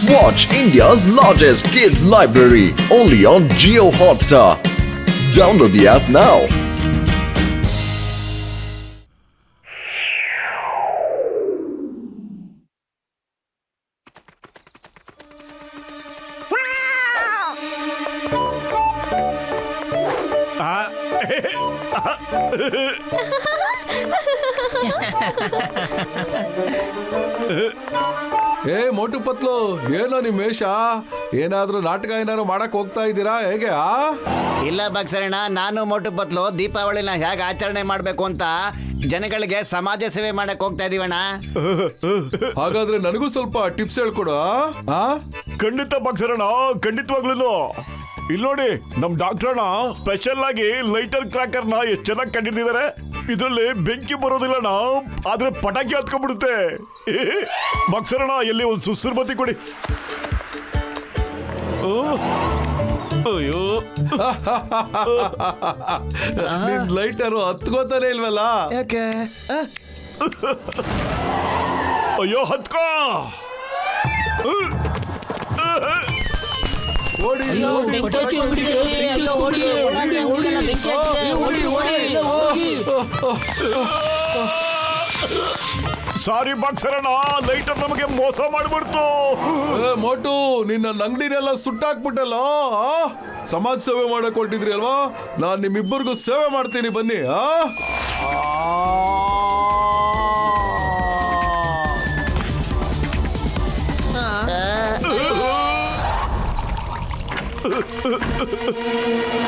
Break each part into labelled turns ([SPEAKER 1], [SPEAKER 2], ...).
[SPEAKER 1] Watch India's largest kids library only on Jio Hotstar. Download the app now.
[SPEAKER 2] ಏ ಮೋಟು ಪತ್ಲು, ಏನೋ ನಿಮ್ ವೇಷ? ಏನಾದ್ರೂ ನಾಟಕ ಏನಾದ್ರು ಮಾಡಕ್ ಹೋಗ್ತಾ ಇದ್ದೀರಾ ಹೇಗೆ?
[SPEAKER 3] ಇಲ್ಲ ಬಕ್ಸರಣ್ಣ, ನಾನು ಮೋಟು ಪತ್ಲು ದೀಪಾವಳಿನ ಹೇಗೆ ಆಚರಣೆ ಮಾಡಬೇಕು ಅಂತ ಜನಗಳಿಗೆ ಸಮಾಜ ಸೇವೆ ಮಾಡಕ್ ಹೋಗ್ತಾ ಇದೀವಣ್ಣ.
[SPEAKER 2] ಹಾಗಾದ್ರೆ ನನಗೂ ಸ್ವಲ್ಪ ಟಿಪ್ಸ್ ಹೇಳ್ಕೊಡು.
[SPEAKER 4] ಖಂಡಿತ ಬಕ್ಸರಣ್ಣ, ಖಂಡಿತವಾಗ್ಲೂ. ಇಲ್ಲಿ ನೋಡಿ, ನಮ್ ಡಾಕ್ಟರ್ ಅಣ್ಣ ಸ್ಪೆಷಲ್ ಆಗಿ ಲೈಟರ್ ಕ್ರಾಕರ್ ನ ಎಷ್ಟು ಚೆನ್ನಾಗಿ ಕಂಡಿದ್ದಾರೆ. ಇದ್ರಲ್ಲಿ ಬೆಂಕಿ ಬರೋದಿಲ್ಲಣ್ಣ, ಆದ್ರೆ ಪಟಾಕಿ ಹತ್ಕೊಂಡ್ಬಿಡುತ್ತೆ. ಬಕ್ಸರಣ್ಣ, ಎಲ್ಲಿ ಒಂದು ಸುಸ್ರು ಬತ್ತಿ ಕೊಡಿ. ಅಯ್ಯೋ,
[SPEAKER 2] ನಿನ್ ಲೈಟರು ಹತ್ಕೋತಾನೆ ಇಲ್ವಲ್ಲ?
[SPEAKER 3] ಯಾಕೆ?
[SPEAKER 4] ಅಯ್ಯೋ, ಹತ್ಕೋ.
[SPEAKER 2] ಓಡಿ
[SPEAKER 4] ಸಾರಿ ಬಕ್ಸರಣ್ಣ, ಲೈಟರ್ ನಮಗೆ ಮೋಸ ಮಾಡ್ಬಿಡ್ತು.
[SPEAKER 2] ಮೋಟು, ನಿನ್ನ ಅಂಗಡಿನೆಲ್ಲ ಸುಟ್ಟಾಕ್ಬಿಟ್ಟಲ್ಲ. ಸಮಾಜ ಸೇವೆ ಮಾಡಕ್ ಹೊರಟಿದ್ರಿ ಅಲ್ವಾ? ನಾನ್ ನಿಮ್ಮಿಬ್ಬರಿಗೂ ಸೇವೆ ಮಾಡ್ತೀನಿ, ಬನ್ನಿ.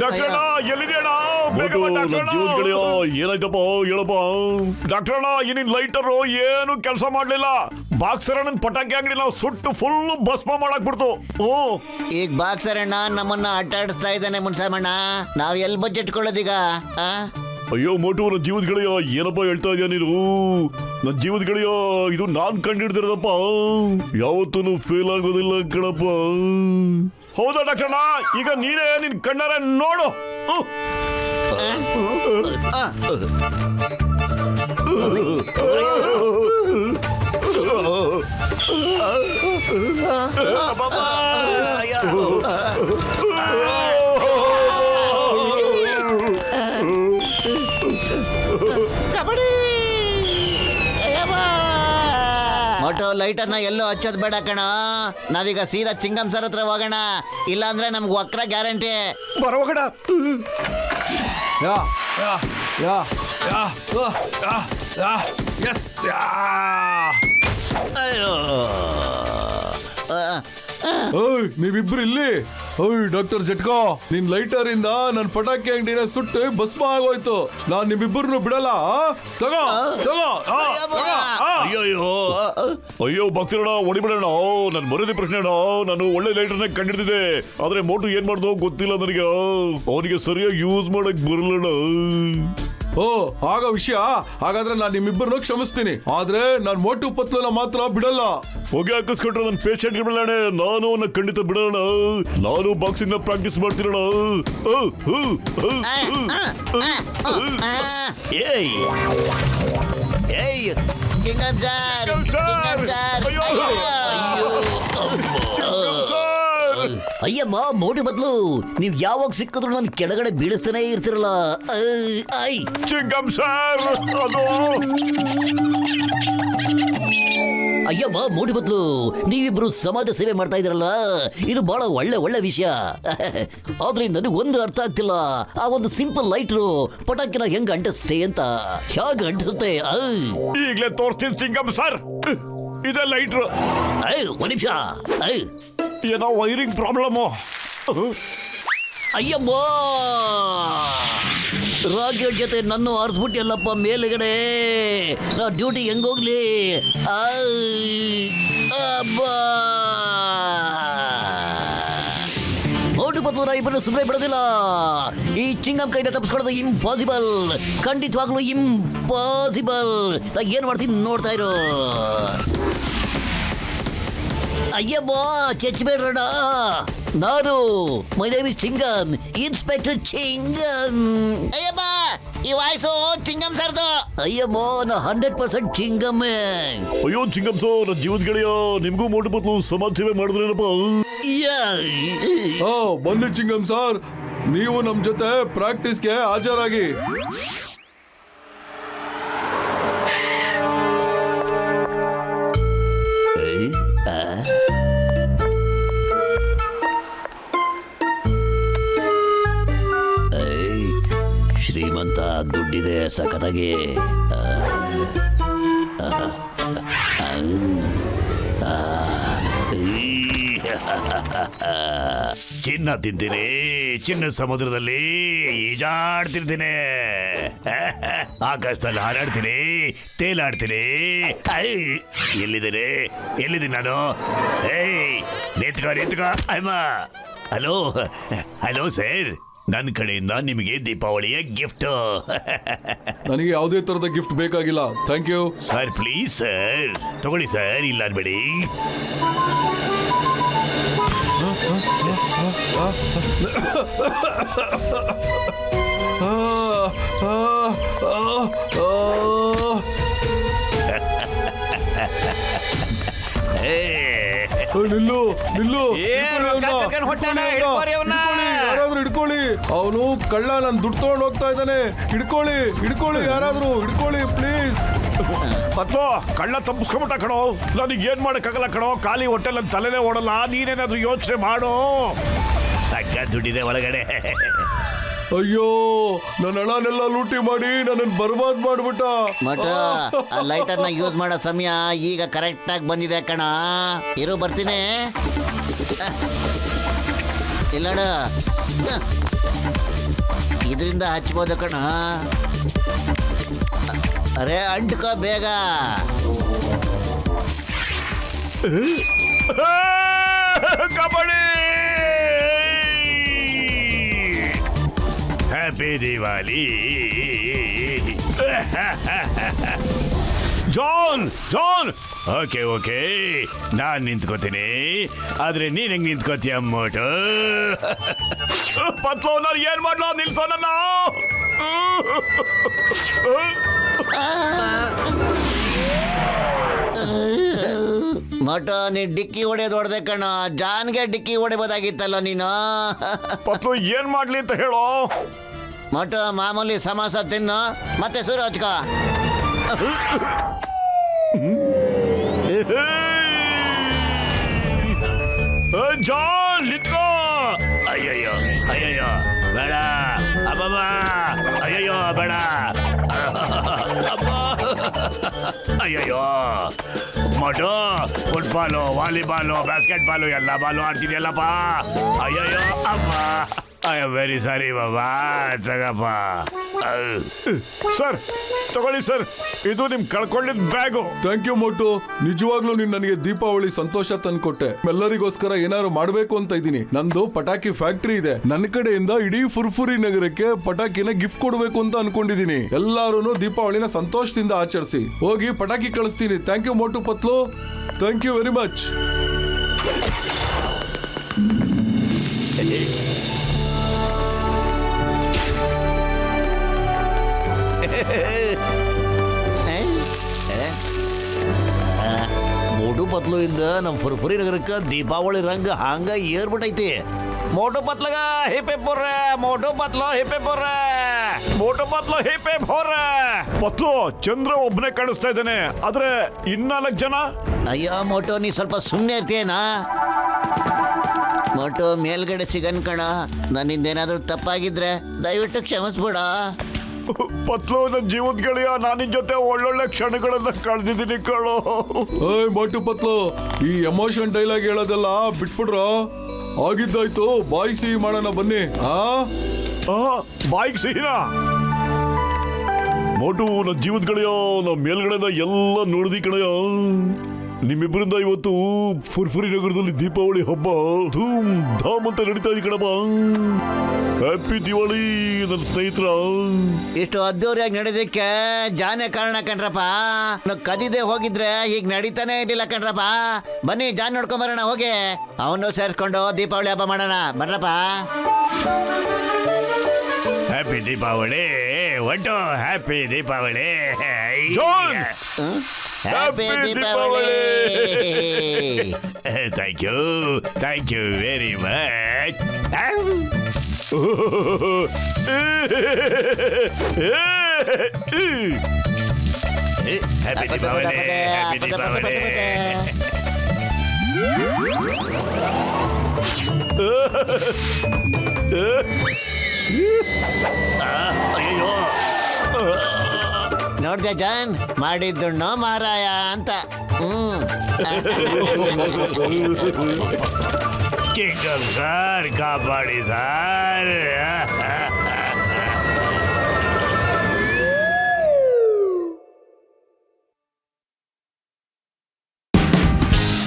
[SPEAKER 4] ಡಾಕ್ಟರ್ ಎಲ್ಲಿದೆಯಣ್ಣ? ಏನಾಯ್ತಪ್ಪ ಹೇಳಪ್ಪ. ಡಾಕ್ಟರ್ ಅಣ್ಣ, ಈ ಲೈಟರು ಏನು ಕೆಲಸ ಮಾಡ್ಲಿಲ್ಲ. ಬಾಕ್ಸರಣ್ಣನ್ ಪಟಾಕಿ ಅಂಗಡಿ ನಾವು ಸುಟ್ಟು ಫುಲ್ ಭಸ್ಮ ಮಾಡಕ್ ಬಿಡ್ತು.
[SPEAKER 3] ಈಗ ಬಾಕ್ಸರಣ್ಣ ನಮ್ಮನ್ನ ಆಟಾಡಿಸ್ತಾ ಇದ್ದಾನೆ ಮುನ್ಸಾಮಣ್ಣ. ನಾವ್ ಎಲ್ ಬಜೆಟ್ ಕೊಳ್ಳೋದೀಗ?
[SPEAKER 4] ಅಯ್ಯೋ ಮೋಟು, ನನ್ನ ಜೀವದ ಗೆಳೆಯ, ಏನಪ್ಪ ಹೇಳ್ತಾ ಇದೀಯ ನೀನು? ನನ್ನ ಜೀವದ ಗೆಳೆಯ, ಇದು ನಾನ್ ಕಂಡಿಡ್ದಿರೋದಪ್ಪ. ಯಾವತ್ತೂ ಫೇಲ್ ಆಗೋದಿಲ್ಲ ಕಣಪ್ಪ. ಹೌದಾ ಡಾಕ್ಟರ್ನ? ಈಗ ನೀನೇ ನಿನ್ ಕಣ್ಣಾರೆ ನೋಡು.
[SPEAKER 3] ಮೋಟೋ, ಲೈಟರ್ನ ಎಲ್ಲೋ ಹಚ್ಚೋದ್ ಬೇಡ ಕಣ. ನಾವೀಗ ಸೀದಾ ಚಿಂಗಂ ಸರ್ ಹತ್ರ ಹೋಗೋಣ, ಇಲ್ಲ ಅಂದ್ರೆ ನಮ್ಗೆ ವಕ್ರ ಗ್ಯಾರಂಟಿ.
[SPEAKER 4] ಬರೋಗಣ.
[SPEAKER 2] ನೀವಿಬ್ರು ಇಲ್ಲಿ? ಡಾಕ್ಟರ್ ಜಟ್ಕೋ, ನಿನ್ ಲೈಟರ್ ಇಂದ ನನ್ ಪಟಾಕಿ ಅಂಗಡಿನ ಸುಟ್ಟು ಭಸ್ಮ ಆಗೋಯ್ತು. ನಾನ್ ನಿಮ್ಮಿಬ್ಬರನ್ನು ಬಿಡಲ್ಲ. ತಗೋ ತಗೋ.
[SPEAKER 4] ಅಯ್ಯೋ ಭಕ್ತರಣ್ಣ, ಹೊಡಿಬಿಡೋಣ. ನನ್ ಮರದಿ ಪ್ರಶ್ನೆ ಅಣ್ಣ. ನಾನು ಒಳ್ಳೆ ಲೈಟರ್ನ ಕಂಡಿಡ್ತಿದ್ದೆ, ಆದ್ರೆ ಮೋಟು ಏನ್ ಮಾಡ್ದೋ ಗೊತ್ತಿಲ್ಲ ನನಗೆ. ಅವನಿಗೆ ಸರಿಯಾಗಿ ಯೂಸ್ ಮಾಡಕ್ ಬರಲಣ್ಣ.
[SPEAKER 2] ಓ, ಆಗ ವಿಷಯ. ಹಾಗಾದ್ರೆ ನಾನು ನಿಮ್ಮಿಬ್ಬರನ್ನು ಕ್ಷಮಿಸ್ತೀನಿ, ಆದ್ರೆ ನಾನ್ ಮೋಟು ಪತ್ಲನ ಮಾತ್ರ ಬಿಡಲ್ಲ.
[SPEAKER 4] ಹೋಗಿ ಹಾಕಿಸ್ಕೊಂಡ್ರೆ ನನ್ನ ಪೇಷಂಟ್ ಬಿಡೋಣ. ನಾನು ಅವನ್ನ ಖಂಡಿತ ಬಿಡೋಣ. ನಾನು ಬಾಕ್ಸಿಂಗ್ ನ ಪ್ರಾಕ್ಟೀಸ್ ಮಾಡ್ತಿರೋಣ.
[SPEAKER 3] ಚಿಂಗಂ ಸರ್, ಅಯ್ಯಮ್ಮ ಮೋಟಿ ಬದ್ಲು ನೀವ್ ಯಾವಾಗ ಸಿಕ್ಕಿದ್ರು ನನ್ ಕೆಳಗಡೆ ಬೀಳಿಸ್ತಾನೆ ಇರ್ತಿರಲ್ಲ.
[SPEAKER 4] ಚಿಂಗಂ ಸರ್,
[SPEAKER 3] ಅಯ್ಯಮ್ಮ ಮೋಟಿ ಬದ್ಲು ನೀವಿಬ್ರು ಸಮಾಜ ಸೇವೆ ಮಾಡ್ತಾ ಇದ್ರಲ್ಲ, ಇದು ಬಹಳ ಒಳ್ಳೆ ವಿಷಯ. ಆದ್ರೆ ನನಗೆ ಒಂದು ಅರ್ಥ ಆಗ್ತಿಲ್ಲ. ಆ ಒಂದು ಸಿಂಪಲ್ ಲೈಟ್ರು ಪಟಾಕಿನ ಹೆಂಗ್ ಅಂಟಿಸ್ತೇ ಅಂತ. ಹೇಗೆ ಅಂಟಿಸುತ್ತೆ?
[SPEAKER 4] ಈಗಲೇ ತೋರಿಸ್ತೀನಿ ಚಿಂಗಂ ಸರ್. ಇದೆ ಲೈಟ್ರು.
[SPEAKER 3] ಒಂದ್ ನಿಮಿಷ.
[SPEAKER 4] ಏನೋ ವೈರಿಂಗ್ ಪ್ರಾಬ್ಲಮ್.
[SPEAKER 3] ಅಯ್ಯಮ್ಮ, ರಾಕೆಟ್ ಜೊತೆ ನನ್ನ ಆರಿಸ್ಬಿಟ್ಟಿಯಲ್ಲಪ್ಪ ಮೇಲ್ಗಡೆ. ನಾ ಡ್ಯೂಟಿ ಹೆಂಗೋಗ್ಲಿ? ಮೋಟು ಪತ್ಲು ಇಬ್ಬರು ಸುಮ್ಮನೆ ಬಿಡೋದಿಲ್ಲ. ಈ ಚಿಂಗಂ ಕೈನ ತಪ್ಪಿಸ್ಕೊಳ್ಳೋದು ಇಂಪಾಸಿಬಲ್, ಖಂಡಿತವಾಗ್ಲೂ ಇಂಪಾಸಿಬಲ್. ನಾ ಏನ್ ಮಾಡ್ತೀನಿ ನೋಡ್ತಾ ಇರೋ. ಅಯ್ಯಮ್ಮ, ಚಚ್ಚಬೇಡ್ರಣ. ನಾನು my name is Chingam, inspector Chingam. ಅಯ್ಯಮ್ಮ,
[SPEAKER 5] ಈ ವಾಯ್ಸು ಚಿಂಗಂ ಸರ್ದು.
[SPEAKER 3] ಅಯ್ಯಮ್ಮೋ ನಾ 100% ಚಿಂಗಮ್ಮೆ.
[SPEAKER 4] ಅಯ್ಯೋ ಚಿಂಗಮ್ ಸರ್, ನನ್ನ ಜೀವದ ಗೆಳೆಯ, ನಿಮ್ಗೂ ಮೋಟು ಪತ್ಲು ಸಮಾಜ ಸೇವೆ ಮಾಡಿದ್ರೇನಪ್ಪ.
[SPEAKER 2] ಬನ್ನಿ ಚಿಂಗಮ್ ಸರ್, ನೀವು ನಮ್ ಜೊತೆ ಪ್ರಾಕ್ಟೀಸ್ಗೆ ಹಾಜರಾಗಿ.
[SPEAKER 3] ಶ್ರೀಮಂತ, ದುಡ್ಡಿದೆ ಸಖತ್ತಾಗಿ.
[SPEAKER 6] ಚಿನ್ನ ತಿಂತೀನಿ, ಚಿನ್ನ ಸಮುದ್ರದಲ್ಲಿ ಈಜಾಡ್ತಿರ್ತೀನಿ, ಆಕಾಶದಲ್ಲಿ ಹಾರಾಡ್ತೀನಿ, ತೇಲಾಡ್ತೀನಿ. ಎಲ್ಲಿದ್ದೀನಿ ನಾನು? ಏಯ್ ನಿಂತ್ಕೋ ಅಮ್ಮ. ಹಲೋ ಹಲೋ ಸರ್, ನನ್ನ ಕಡೆಯಿಂದ ನಿಮಗೆ ದೀಪಾವಳಿಯ ಗಿಫ್ಟ್.
[SPEAKER 2] ನನಗೆ ಯಾವುದೇ ತರದ ಗಿಫ್ಟ್ ಬೇಕಾಗಿಲ್ಲ, thank you.
[SPEAKER 6] Sir please sir, ತಗೊಳ್ಳಿ ಸರ್, ಇಲ್ಲ ಅನ್ಬೇಡಿ.
[SPEAKER 2] ನಿಲ್ಲು ನಿಲ್ಲು,
[SPEAKER 5] ಹಿಡ್ಕೋರಿ ಅವ್ನ.
[SPEAKER 2] ಯಾರಾದ್ರೂ ಹಿಡ್ಕೊಳ್ಳಿ, ಅವನು ಕಳ್ಳ, ನನ್ ದುಡ್ಡು ತಗೊಂಡು ಹೋಗ್ತಾ ಇದ್ದಾನೆ. ಹಿಡ್ಕೊಳ್ಳಿ ಯಾರಾದ್ರೂ ಹಿಡ್ಕೊಳ್ಳಿ ಪ್ಲೀಸ್.
[SPEAKER 4] ಪತ್ಲು, ಕಳ್ಳ ತಪ್ಪಿಸ್ಕೊಂಬಿಟ್ಟ ಕಣೋ. ನನಗೆ ಏನ್ ಮಾಡಕ್ಕಾಗಲ್ಲ ಕಣೋ, ಖಾಲಿ ಹೊಟ್ಟೆ ನನ್ನ ತಲೆನೇ ಓಡಲ್ಲ. ನೀನೇನಾದ್ರೂ ಯೋಚನೆ ಮಾಡೋ.
[SPEAKER 6] ಸಕ್ಕ ದುಡ್ಡಿದೆ ಒಳಗಡೆ.
[SPEAKER 2] ಅಯ್ಯೋ, ನನ್ನ ಹಣನೆಲ್ಲ ಲೂಟಿ ಮಾಡಿ ನನ್ನನ್ನು ಬರ್ಬಾದ್ ಮಾಡ್ಬಿಟ್ಟ.
[SPEAKER 5] ಮಟ ಆ ಲೈಟರ್ನ ಯೂಸ್ ಮಾಡೋ ಸಮಯ ಈಗ ಕರೆಕ್ಟ್ ಆಗಿ ಬಂದಿದೆ ಕಣ. ಇರು ಬರ್ತೀನಿ. ಇಲ್ಲಡ, ಇದರಿಂದ ಹಚ್ಬೋದು ಕಣ. ಅರೆ ಅಂಟ್ಕೋ ಬೇಗ.
[SPEAKER 6] ಕಬಡ್ಡಿ. ಹ್ಯಾಪಿ ದಿವಾಲಿ. ಜಾನ್ ಓಕೆ, ನಾನ್ ನಿಂತ್ಕೋತೀನಿ, ಆದ್ರೆ ನೀನ್ ಹೆಂಗ್ ನಿಂತ್ಕೋತೀಯ ಮೋಟು?
[SPEAKER 4] ಪತ್ಲು, ನಾನು ಏನ್ ಮಾಡ್ಲೋ, ನಿಲ್ಸೋ ನನ್ನ.
[SPEAKER 5] ಮಟ ನೀ ಡಿಕ್ಕಿ ಹೊಡೆಯೋದು ಹೊಡೆದೆ ಕಣ. ಜಾನ್ಗೆ ಡಿಕ್ಕಿ ಹೊಡಿಬೋದಾಗಿತ್ತಲ್ಲ ನೀನು.
[SPEAKER 4] ಪತ್ಲು, ಏನ್ ಮಾಡ್ಲಿ ಅಂತ ಹೇಳೋ.
[SPEAKER 5] ಮಟ ಮಾಮೂಲಿ ಸಮೋಸ ತಿನ್ನು, ಮತ್ತೆ ಸುರು ಹಚ್ಕೋ.
[SPEAKER 6] ಜಾನ್ ನಿಂತ್ಕೋ. ಅಯ್ಯಯ್ಯೋ ಬೇಡ ಅಬ್ಬಮ್ಮ, ಅಯ್ಯಯ್ಯೋ ಬೇಡ ಅಮ್ಮ, ಅಯ್ಯಯ್ಯೋ. Motu, football, volleyball, basketball ಎಲ್ಲ ಬಾಲು ಆಡ್ತಿದ್ಯಲ್ಲಪ್ಪ. ಅಯ್ಯಯ್ಯೋ ಅಮ್ಮ, ಐ ಆಮ್ ವೆರಿ ಸಾರಿ ಬಾಬಾ. ತಗಪ್ಪ.
[SPEAKER 4] ಸರ್ ತಗೊಳ್ಳಿ ಸರ್, ಇದು ನಿಮ್ ಕಳ್ಕೊಂಡಿದ್ ಬ್ಯಾಗು.
[SPEAKER 2] ಥ್ಯಾಂಕ್ ಯು ಮೋಟು, ನಿಜವಾಗ್ಲೂ ನೀನ್ ನನಗೆ ದೀಪಾವಳಿ ಸಂತೋಷ ತಂದ್ಕೊಟ್ಟೆ. ಎಲ್ಲರಿಗೋಸ್ಕರ ಏನಾದ್ರು ಮಾಡ್ಬೇಕು ಅಂತ ಇದ್ದೀನಿ. ನಂದು ಪಟಾಕಿ ಫ್ಯಾಕ್ಟ್ರಿ ಇದೆ. ನನ್ನ ಕಡೆಯಿಂದ ಇಡೀ ಫುರ್ಫುರಿ ನಗರಕ್ಕೆ ಪಟಾಕಿನ ಗಿಫ್ಟ್ ಕೊಡ್ಬೇಕು ಅಂತ ಅನ್ಕೊಂಡಿದೀನಿ. ಎಲ್ಲಾರು ದೀಪಾವಳಿನ ಸಂತೋಷದಿಂದ ಆಚರಿಸಿ. ಹೋಗಿ ಪಟಾಕಿ ಕಳಿಸ್ತೀನಿ. Thank you Motu Patlu, thank you very much.
[SPEAKER 3] Motu Patlu ಇಂದ ನಮ್ಮ ಫುರ್ಫುರಿ ನಗರಕ್ಕೆ ದೀಪಾವಳಿ ರಂಗ ಹಂಗ ಏರ್ಬಿಟ್ಟೈತಿ.
[SPEAKER 5] ಮೋಟು ಪತ್ಲಗ ಹಿಪ್ಪೆ ಪುರ್ರೆ, ಮೋಟು ಪತ್ಲು ಹಿಪ್ಪೆ ಪುರ್ರೆ.
[SPEAKER 4] ಮೋಟು ಪತ್ಲು ಹೇಪೆ ಭೋರ. ಪತ್ಲು, ಚಂದ್ರ ಒಬ್ಬನೇ ಕಾಣಿಸ್ತಾ ಇದ್ದಾನೆ, ಆದ್ರೆ 4 ಜನ.
[SPEAKER 5] ಅಯ್ಯೋ ಮೋಟು, ನೀ ಸ್ವಲ್ಪ ಸುಮ್ಮನೆ ಇರ್ತೀಯನಾ? ಮೋಟು ಮೇಲ್ಗಡೆ ಸಿಗನ್ ಕಣ. ನನ್ನಿಂದೇನಾದ್ರೂ ತಪ್ಪಾಗಿದ್ರೆ ದಯವಿಟ್ಟು ಕ್ಷಮಿಸ್ಬಿಡ.
[SPEAKER 4] ಪತ್ಲು, ನನ್ನ ಜೀವದ ಗೆಳೆಯ, ನಾನು ನಿನ್ ಜೊತೆ ಒಳ್ಳೊಳ್ಳೆ ಕ್ಷಣಗಳನ್ನ ಕಳೆದಿದ್ದೀನಿ ಕಣೋ.
[SPEAKER 2] ಏಯ್ ಮೋಟು ಪತ್ಲು, ಈ ಎಮೋಷನ್ ಡೈಲಾಗ್ ಹೇಳೋದೆಲ್ಲ ಬಿಟ್ಬಿಡ್ರ. ಆಗಿದ್ದಾಯ್ತು, ಬಾಯ್ ಸಿಹಿ ಮಾಡೋಣ ಬನ್ನಿ.
[SPEAKER 4] ಬಾಯಿಗೆ ಸಿಹಿನಾ? ಮೋಟು, ನನ್ನ ಜೀವದ ಗೆಳೆಯ, ನಮ್ಮ ಮೇಲ್ಗಡೆದ ಎಲ್ಲ ನೋಡಿದಿ ಕಣಯ್ಯ. ನಿಮ್ಮಿಬ್ಬರಿಂದ ಇವತ್ತು ಫುರ್ಫುರಿ ನಗರದಲ್ಲಿ ದೀಪಾವಳಿ ಹಬ್ಬ ಧೂಮ್ ಧಾಮ್ ಅಂತ ನಡೀತಾ ಇದೆ ಕಣಪ್ಪ. ಹ್ಯಾಪಿ ದಿವಾಳಿ ನನ್ನ ಸ್ನೇಹಿತರ.
[SPEAKER 5] ಇಷ್ಟು ಅದ್ದೂರಿಯಾಗಿ ನಡೆದಕ್ಕೆ ಜಾನೇ ಕಾರಣ ಕಣ್ರಪ್ಪ. ಕದಿದೆ ಹೋಗಿದ್ರೆ ಈಗ ನಡೀತಾನೆ ಇರ್ಲಿಲ್ಲ ಕಣ್ರಪ್ಪ. ಬನ್ನಿ ಜಾನ್ ನೋಡ್ಕೊಂಬರೋಣ, ಹೋಗಿ ಅವನು ಸೇರ್ಸ್ಕೊಂಡು ದೀಪಾವಳಿ ಹಬ್ಬ ಮಾಡೋಣ. ಬನ್ರಪ್ಪ.
[SPEAKER 6] ಹ್ಯಾಪಿ ದೀಪಾವಳಿ. ಒಟ್ಟು happy Deepavali
[SPEAKER 4] John!
[SPEAKER 5] Happy
[SPEAKER 4] Happy
[SPEAKER 5] Deepavali
[SPEAKER 6] thank you very much happy Deepavali happy Deepavali ಅಯ್ಯೋ
[SPEAKER 5] ನೋಡ್ದೆ ಜಾನ್ ಮಾಡಿದ್ದುಣ್ಣೋ ಮಾರಾಯ ಅಂತ
[SPEAKER 6] ಚಿಕ್ಕಂ ಸರ್ ಕಾಪಾಡಿ sir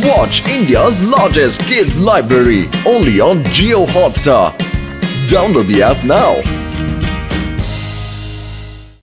[SPEAKER 1] Watch India's largest kids library only on Geo Hotstar. Download the app now.